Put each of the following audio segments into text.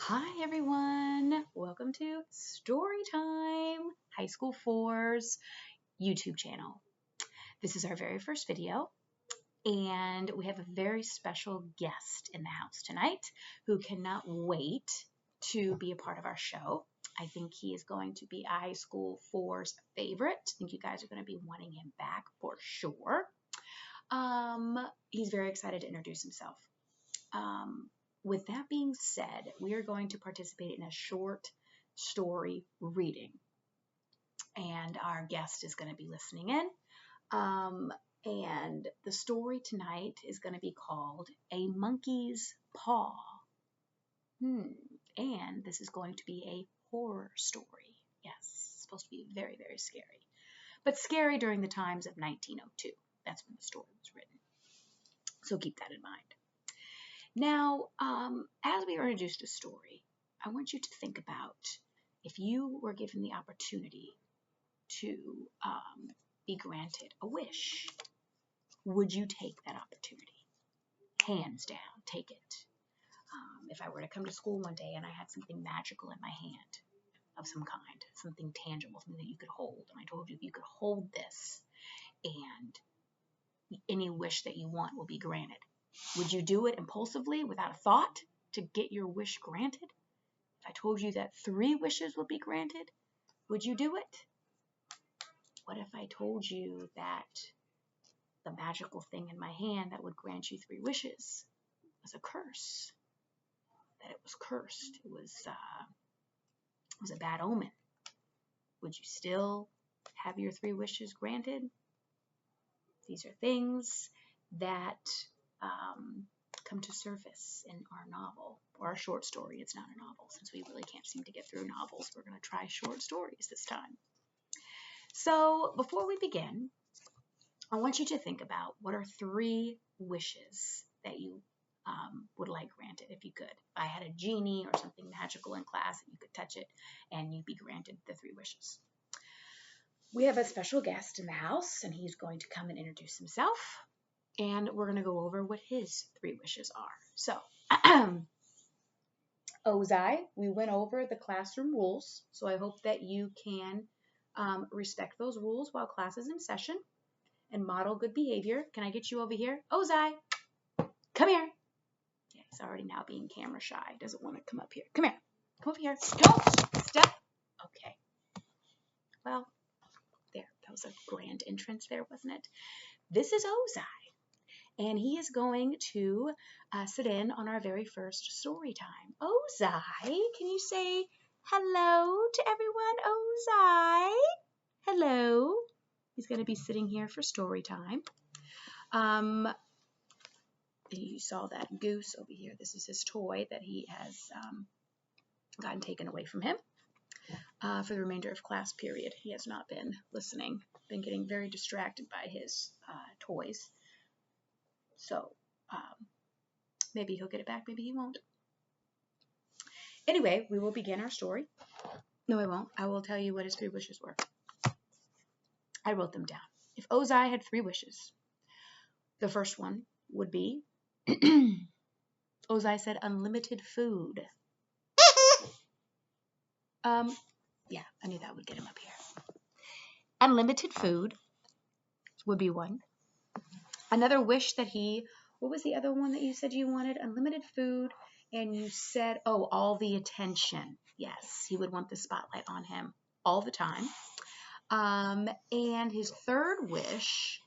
Hi everyone, welcome to Storytime High School 4's YouTube channel. This is our very first video and we have a very special guest in the house tonight who cannot wait to be a part of our show. I think he is going to be High School 4's favorite. I think you guys are going to be wanting him back for sure. He's very excited to introduce himself. With that being said, we are going to participate in a short story reading, and our guest is going to be listening in. And the story tonight is going to be called A Monkey's Paw. And this is going to be a horror story. Yes, it's supposed to be very, very scary. But scary during the times of 1902. That's when the story was written. So keep that in mind. Now, as we are introduced to story, I want you to think about if you were given the opportunity to be granted a wish, would you take that opportunity? Hands down, take it. If I were to come to school one day and I had something magical in my hand of some kind, something tangible, something that you could hold, and I told you you could hold this and any wish that you want will be granted. Would you do it impulsively without a thought to get your wish granted? If I told you that 3 wishes would be granted, would you do it? What if I told you that the magical thing in my hand that would grant you 3 wishes was a curse? That it was cursed. It was a bad omen. Would you still have your 3 wishes granted? These are things that come to surface in our novel, or our short story. It's not a novel, since we really can't seem to get through novels. We're going to try short stories this time. So before we begin, I want you to think about what are 3 wishes that you would like granted if you could. If I had a genie or something magical in class and you could touch it and you'd be granted the 3 wishes. We have a special guest in the house and he's going to come and introduce himself. And we're going to go over what his 3 wishes are. So, Ozai, we went over the classroom rules. So I hope that you can respect those rules while class is in session and model good behavior. Can I get you over here? Ozai, come here. Yeah, he's already now being camera shy. Doesn't want to come up here. Come here. Come over here. Don't step. Okay. Well, there. That was a grand entrance there, wasn't it? This is Ozai. And he is going to sit in on our very first story time. Ozai, can you say hello to everyone? Ozai, hello. He's going to be sitting here for story time. You saw that goose over here. This is his toy that he has gotten taken away from him for the remainder of class period. He has not been listening, been getting very distracted by his toys. So maybe he'll get it back, maybe he won't. Anyway, we will begin our story. No, I won't. I will tell you what his 3 wishes were. I wrote them down. If Ozai had 3 wishes, the first one would be, Ozai said unlimited food. Yeah, I knew that would get him up here. Unlimited food would be one. Another wish that what was the other one that you said you wanted? Unlimited food, and you said, oh, all the attention. Yes, he would want the spotlight on him all the time. And his 3rd wish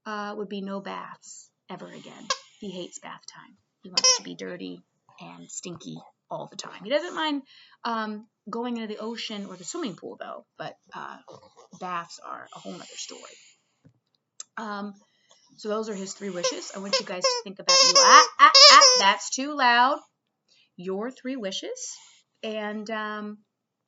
would be no baths ever again. He hates bath time. He wants to be dirty and stinky all the time. He doesn't mind going into the ocean or the swimming pool, though, but baths are a whole other story. So those are his 3 wishes. I want you guys to think about that's too loud. Your 3 wishes and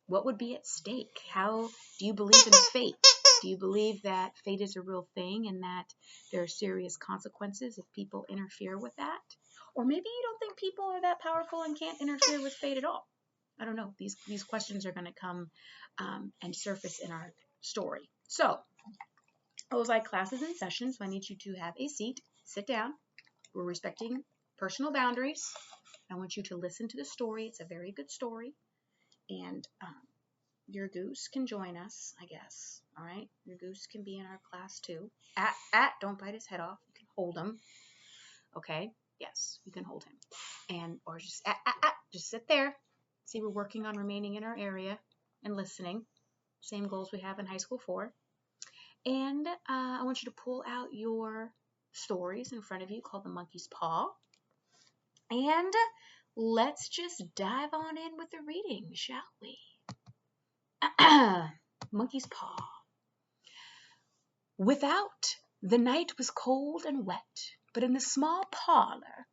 what would be at stake? How do you believe in fate? Do you believe that fate is a real thing and that there are serious consequences if people interfere with that? Or maybe you don't think people are that powerful and can't interfere with fate at all. I don't know. These questions are going to come and surface in our story. So, Ozai, class is in session, so I need you to have a seat. Sit down. We're respecting personal boundaries. I want you to listen to the story. It's a very good story. And your goose can join us, I guess. All right? Your goose can be in our class too. Don't bite his head off. You can hold him. Okay? Yes, you can hold him. And, or just sit there. See, we're working on remaining in our area and listening. Same goals we have in high school 4. And I want you to pull out your stories in front of you called The Monkey's Paw. And let's just dive on in with the reading, shall we? Monkey's Paw. Without, the night was cold and wet, but in the small parlor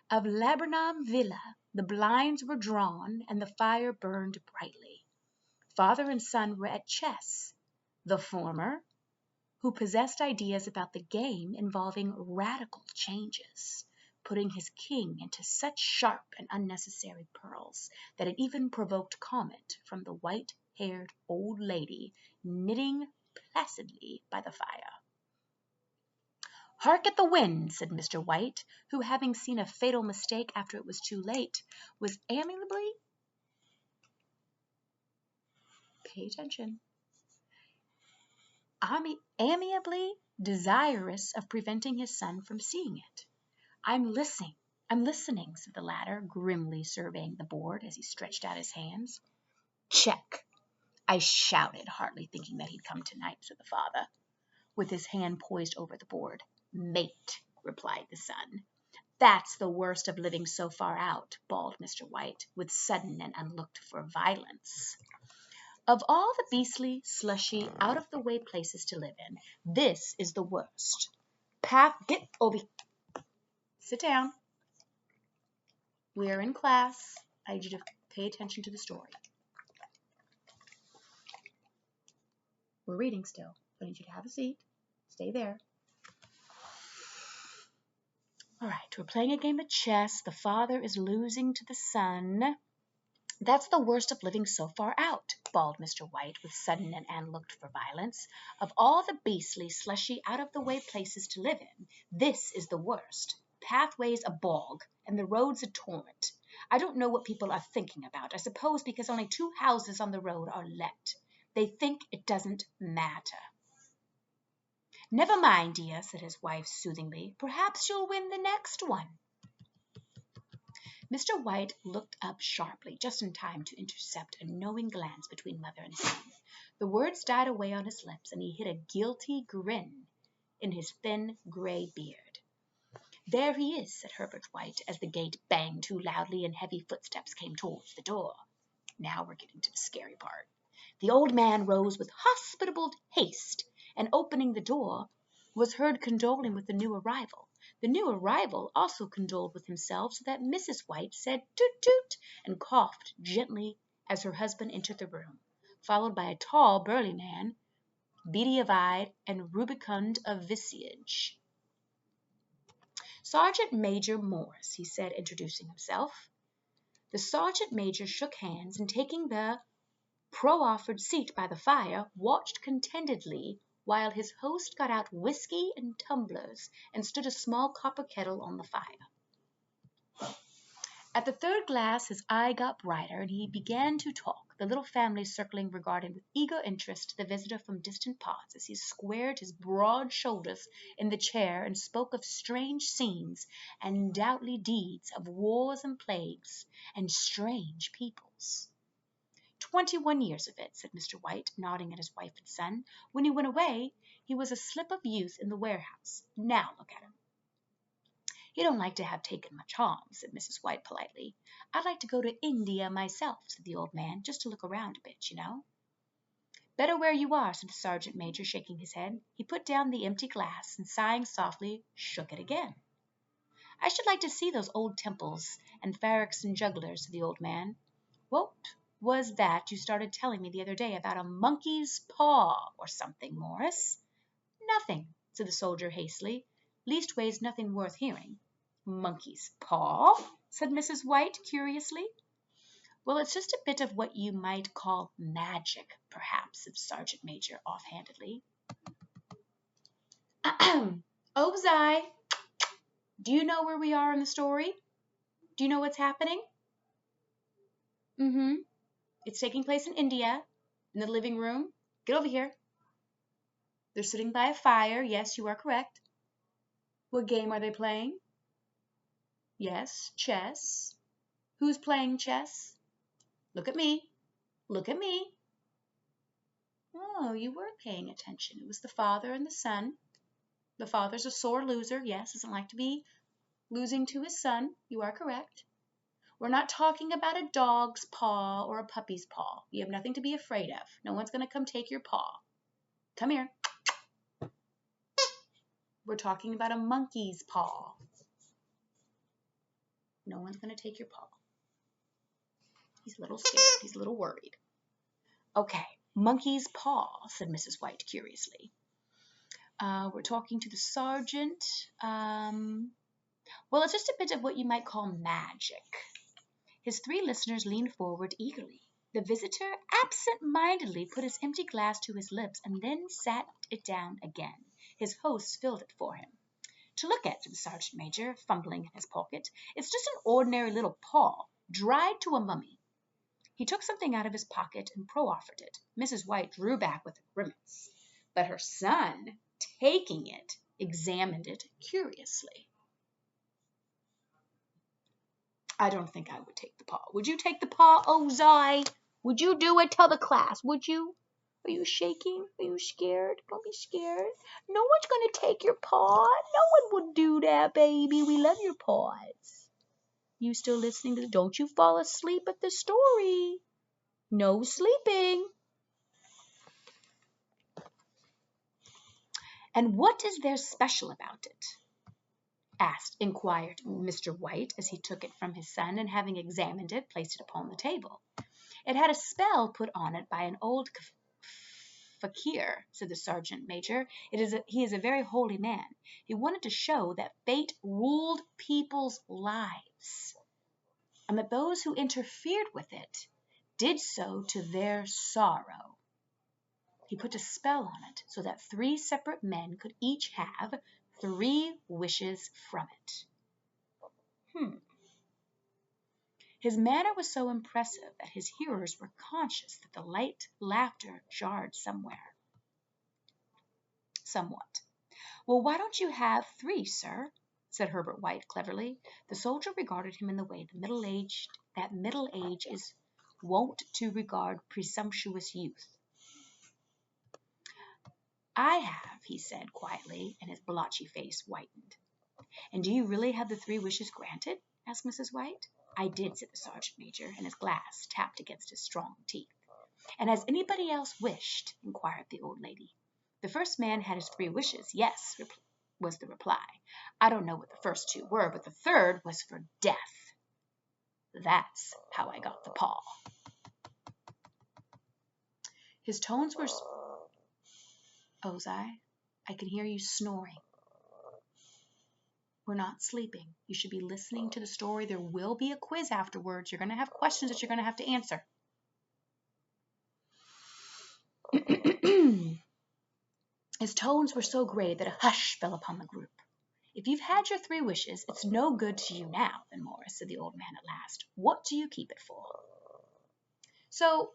of Laburnum Villa the blinds were drawn and the fire burned brightly. Father and son were at chess, the former, who possessed ideas about the game involving radical changes, putting his king into such sharp and unnecessary pearls that it even provoked comment from the white-haired old lady knitting placidly by the fire. "Hark at the wind," said Mr. White, who, having seen a fatal mistake after it was too late, was amiably desirous of preventing his son from seeing it. I'm listening, said the latter, grimly surveying the board as he stretched out his hands. Check, I shouted, hardly thinking that he'd come tonight, said the father, with his hand poised over the board. Mate, replied the son. That's the worst of living so far out, bawled Mr. White, with sudden and unlooked-for violence. Of all the beastly, slushy, out-of-the-way places to live in, this is the worst. Get, Obi. Sit down. We are in class. I need you to pay attention to the story. We're reading still. I need you to have a seat. Stay there. All right, we're playing a game of chess. The father is losing to the son. That's the worst of living so far out, bawled Mr. White with sudden and unlooked-for violence. Of all the beastly, slushy, out-of-the-way places to live in, this is the worst. Pathways a bog, and the roads a torrent. I don't know what people are thinking about. I suppose because only 2 houses on the road are let. They think it doesn't matter. Never mind, dear, said his wife soothingly. Perhaps you'll win the next one. Mr. White looked up sharply, just in time to intercept a knowing glance between mother and son. The words died away on his lips, and he hid a guilty grin in his thin gray beard. There he is, said Herbert White, as the gate banged too loudly and heavy footsteps came towards the door. Now we're getting to the scary part. The old man rose with hospitable haste, and opening the door, was heard condoling with the new arrival. The new arrival also condoled with himself, so that Mrs. White said toot toot and coughed gently as her husband entered the room, followed by a tall, burly man, beady of eye and rubicund of visage. Sergeant Major Morris, he said, introducing himself. The sergeant major shook hands, and taking the proffered seat by the fire, watched contentedly while his host got out whiskey and tumblers and stood a small copper kettle on the fire. At the 3rd glass his eye got brighter, and he began to talk, the little family circling regarding with eager interest the visitor from distant parts as he squared his broad shoulders in the chair and spoke of strange scenes and doubtly deeds, of wars and plagues and strange peoples. 21 years of it, said Mr. White, nodding at his wife and son. When he went away, he was a slip of youth in the warehouse. Now look at him. You don't like to have taken much harm, said Mrs. White politely. I'd like to go to India myself, said the old man, just to look around a bit, you know. Better where you are, said the sergeant major, shaking his head. He put down the empty glass and, sighing softly, shook it again. I should like to see those old temples and pharisaics and jugglers, said the old man. What was that you started telling me the other day about a monkey's paw or something, Morris? Nothing, said the soldier hastily. Leastways, nothing worth hearing. Monkey's paw? Said Mrs. White curiously. Well, it's just a bit of what you might call magic, perhaps, said the sergeant major offhandedly. Obzai, do you know where we are in the story? Do you know what's happening? Mm-hmm. It's taking place in India, in the living room. Get over here. They're sitting by a fire. Yes, you are correct. What game are they playing? Yes, chess. Who's playing chess? Look at me. Look at me. Oh, you were paying attention. It was the father and the son. The father's a sore loser. Yes, doesn't like to be losing to his son. You are correct. We're not talking about a dog's paw or a puppy's paw. You have nothing to be afraid of. No one's going to come take your paw. Come here. We're talking about a monkey's paw. No one's going to take your paw. He's a little scared. He's a little worried. Okay, monkey's paw, said Mrs. White curiously. We're talking to the sergeant. Well, it's just a bit of what you might call magic. His three listeners leaned forward eagerly. The visitor absent-mindedly put his empty glass to his lips and then sat it down again. His host filled it for him. To look at, said the sergeant major, fumbling in his pocket, it's just an ordinary little paw, dried to a mummy. He took something out of his pocket and proffered it. Mrs. White drew back with a grimace, but her son, taking it, examined it curiously. I don't think I would take the paw. Would you take the paw, Ozai? Would you do it? Tell the class, would you? Are you shaking? Are you scared? Don't be scared. No one's going to take your paw. No one would do that, baby. We love your paws. You still listening to Don't you fall asleep at the story. No sleeping. And what is there special about it? Inquired Mr. White as he took it from his son and having examined it, placed it upon the table. It had a spell put on it by an old fakir, said the sergeant major. He is a very holy man. He wanted to show that fate ruled people's lives, and that those who interfered with it did so to their sorrow. He put a spell on it so that 3 separate men could each have 3 wishes from it. His manner was so impressive that his hearers were conscious that the light laughter jarred somewhat. Well, why don't you have 3, sir? Said Herbert White cleverly. The soldier regarded him in the way that middle age is wont to regard presumptuous youth. I have, he said quietly, and his blotchy face whitened. And do you really have the 3 wishes granted? Asked Mrs. White. I did, said the sergeant major, and his glass tapped against his strong teeth. And has anybody else wished? Inquired the old lady. The first man had his 3 wishes, yes, was the reply. I don't know what the first 2 were, but the third was for death. That's how I got the paw. His tones were... Ozai, I can hear you snoring. We're not sleeping. You should be listening to the story. There will be a quiz afterwards. You're going to have questions that you're going to have to answer. His tones were so grave that a hush fell upon the group. If you've had your 3 wishes, it's no good to you now, then, Morris, said the old man at last. What do you keep it for? So,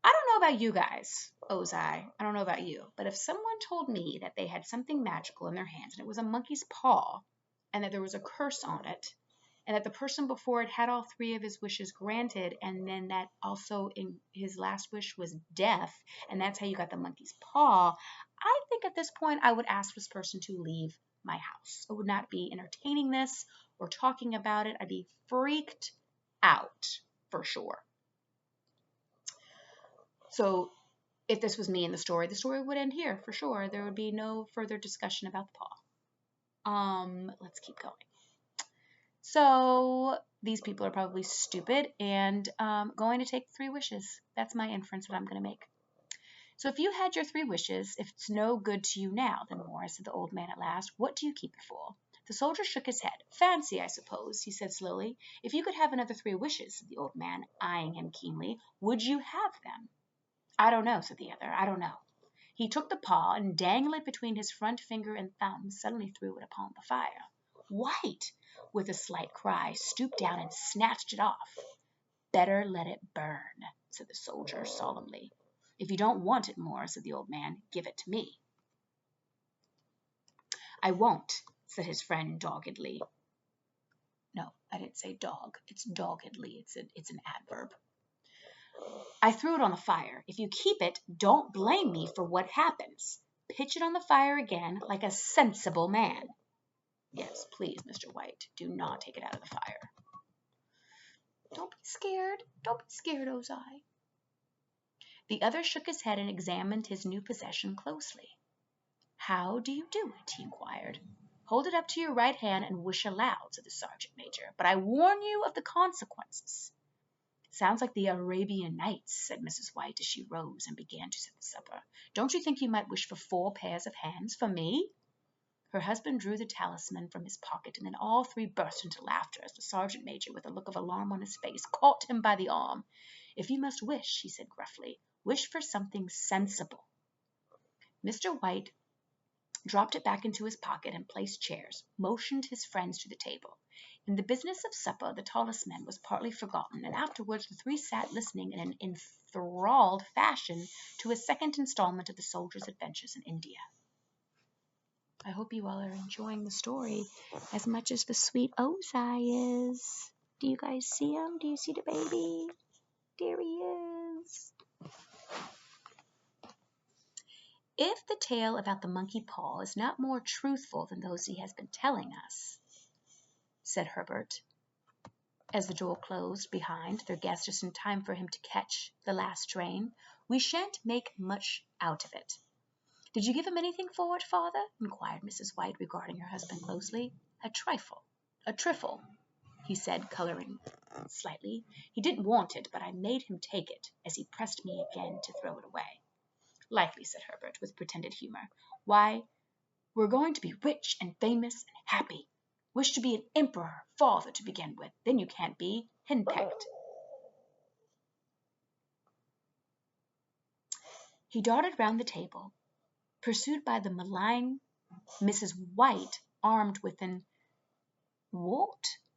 I don't know about you guys, Ozai. I don't know about you. But if someone told me that they had something magical in their hands and it was a monkey's paw and that there was a curse on it and that the person before it had all 3 of his wishes granted and then that also in his last wish was death and that's how you got the monkey's paw, I think at this point I would ask this person to leave my house. I would not be entertaining this or talking about it. I'd be freaked out for sure. So if this was me in the story would end here for sure. There would be no further discussion about the paw. Let's keep going. So these people are probably stupid and going to take 3 wishes. That's my inference, what I'm going to make. So if you had your 3 wishes, if it's no good to you now, then Morris, said the old man at last, what do you keep it for? The soldier shook his head. Fancy, I suppose, he said slowly. If you could have another 3 wishes, said the old man, eyeing him keenly, would you have them? I don't know, said the other. I don't know. He took the paw and dangling it between his front finger and thumb, suddenly threw it upon the fire. White, with a slight cry, stooped down and snatched it off. Better let it burn, said the soldier solemnly. If you don't want it more, said the old man, give it to me. I won't, said his friend doggedly. No, I didn't say dog. It's doggedly. It's an adverb. I threw it on the fire. If you keep it, don't blame me for what happens. Pitch it on the fire again like a sensible man. Yes, please, Mr. White, do not take it out of the fire. Don't be scared. Don't be scared, Ozai. The other shook his head and examined his new possession closely. How do you do it? He inquired. Hold it up to your right hand and wish aloud, said the sergeant major, but I warn you of the consequences. Sounds like the Arabian Nights, said Mrs. White as she rose and began to set the supper. Don't you think you might wish for 4 pairs of hands for me? Her husband drew the talisman from his pocket, and then all three burst into laughter as the sergeant major, with a look of alarm on his face, caught him by the arm. If you must wish, he said gruffly, wish for something sensible. Mr. White dropped it back into his pocket and placed chairs, motioned his friends to the table. In the business of supper, the talisman was partly forgotten, and afterwards the three sat listening in an enthralled fashion to a second installment of the soldier's adventures in India. I hope you all are enjoying the story as much as the sweet Ozai is. Do you guys see him? Do you see the baby? There he is. If the tale about the monkey paw is not more truthful than those he has been telling us, said Herbert, as the door closed behind their guest just in time for him to catch the last train, we shan't make much out of it. Did you give him anything for it, father? Inquired Mrs. White, regarding her husband closely. A trifle, he said, coloring slightly. He didn't want it, but I made him take it, as he pressed me again to throw it away. Likely, said Herbert, with pretended humor. Why, we're going to be rich and famous and happy. Wish to be an emperor, father, to begin with. Then you can't be henpecked. He darted round the table, pursued by the malign Mrs. White, armed with an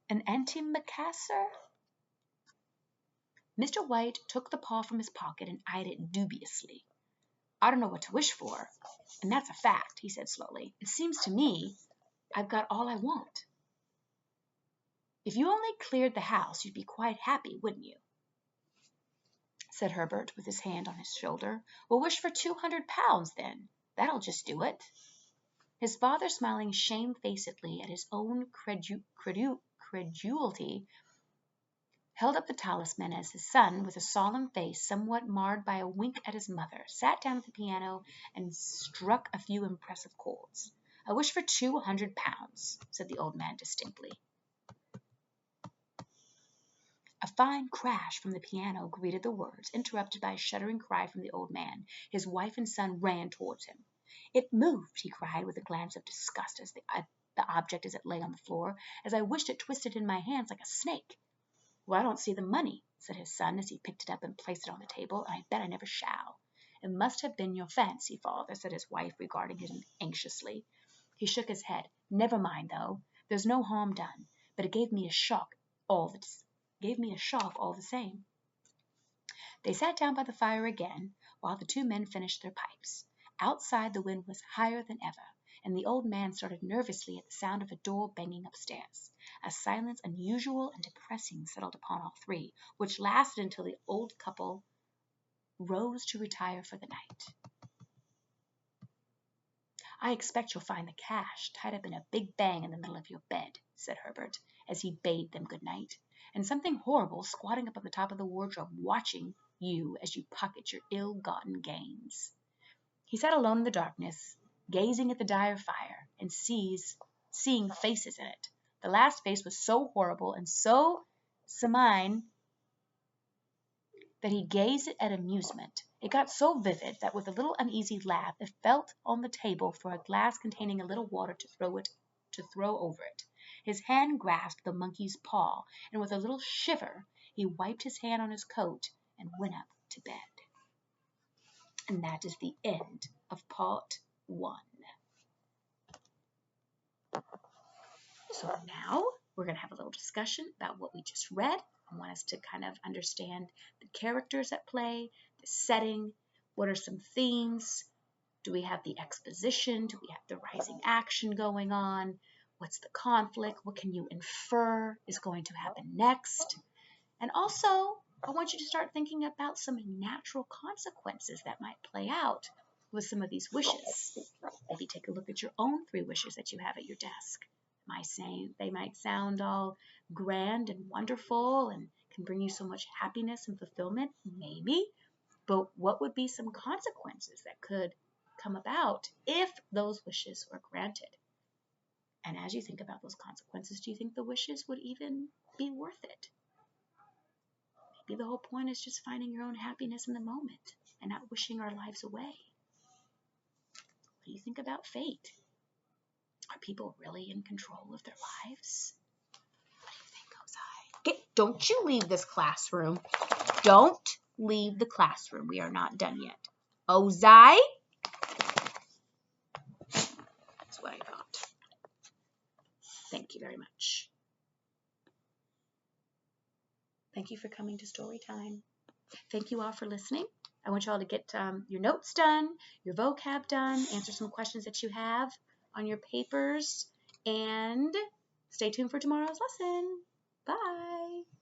antimacassar? Mr. White took the paw from his pocket and eyed it dubiously. I don't know what to wish for, and that's a fact, he said slowly. It seems to me I've got all I want. If you only cleared the house, you'd be quite happy, wouldn't you? Said Herbert, with his hand on his shoulder. We'll wish for £200 then. That'll just do it. His father, smiling shamefacedly at his own credulity, held up the talisman as his son, with a solemn face somewhat marred by a wink at his mother, sat down at the piano and struck a few impressive chords. I wish for £200, said the old man distinctly. A fine crash from the piano greeted the words, interrupted by a shuddering cry from the old man. His wife and son ran towards him. It moved, he cried, with a glance of disgust at the object as it lay on the floor, as I wished it twisted in my hands like a snake. Well, I don't see the money, said his son, as he picked it up and placed it on the table, and I bet I never shall. It must have been your fancy, father, said his wife, regarding him anxiously. He shook his head. Never mind, though. There's no harm done, but it gave me a shock all the same. They sat down by the fire again, while the two men finished their pipes. Outside the wind was higher than ever, and the old man started nervously at the sound of a door banging upstairs. A silence unusual and depressing settled upon all three, which lasted until the old couple rose to retire for the night. I expect you'll find the cash tied up in a big bang in the middle of your bed, said Herbert, as he bade them good night, and something horrible squatting up on the top of the wardrobe, watching you as you pocket your ill-gotten gains. He sat alone in the darkness, gazing at the dire fire, and seeing faces in it. The last face was so horrible and so simian that he gazed at amusement. It got so vivid that with a little uneasy laugh it felt on the table for a glass containing a little water to throw over it. His hand grasped the monkey's paw, and with a little shiver he wiped his hand on his coat and went up to bed. And that is the end of part 1. So now we're going to have a little discussion about what we just read. I want us to kind of understand the characters at play, the setting, what are some themes, do we have the exposition, do we have the rising action going on, what's the conflict, what can you infer is going to happen next, and also I want you to start thinking about some natural consequences that might play out with some of these wishes. Maybe take a look at your own 3 wishes that you have at your desk. They might sound all grand and wonderful and can bring you so much happiness and fulfillment, maybe, but what would be some consequences that could come about if those wishes were granted? And as you think about those consequences, do you think the wishes would even be worth it? Maybe the whole point is just finding your own happiness in the moment and not wishing our lives away. What do you think about fate? Are people really in control of their lives? What do you think, Ozai? Don't you leave this classroom. Don't leave the classroom. We are not done yet. Ozai? That's what I thought. Thank you very much. Thank you for coming to story time. Thank you all for listening. I want you all to get your notes done, your vocab done, answer some questions that you have on your papers, and stay tuned for tomorrow's lesson. Bye.